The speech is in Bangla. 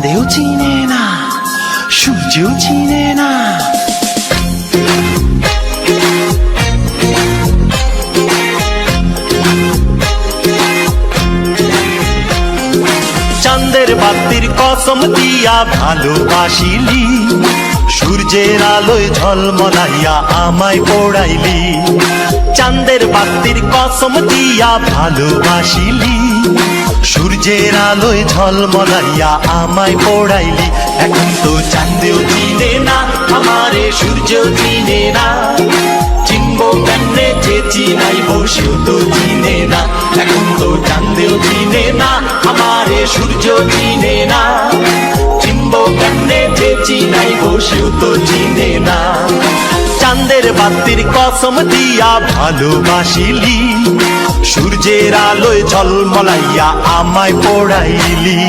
চাঁদেও চিনে না, সূর্যও চিনে না। চাঁদের বাতির কসম দিয়া ভালোবাসিলি, সূর্যের আলোয় ঝলমলাইয়া আমায় পোড়াইলি। চাঁদের বাতির কসম দিয়া ভালোবাসিলি, সূর্যের আলোয় ঝলমলাইয়া আমায় পোড়াইলি। এখন তো চাঁদেও চিনে না আমারে, সূর্যও চিনে না। চিনবো কেমনে যে চিনাইব সেও তো চিনে না। এখন তো চাঁদেও চিনে না আমারে, সূর্য চিনে না। চিনবো কেমনে যে চিনাইব সেও তো চিনে না। চাঁদের বাতির কসম দিয়া ভালোবাসিলি, সূর্যের আলোয় ঝলমলাইয়া আমায় পোড়াইলি।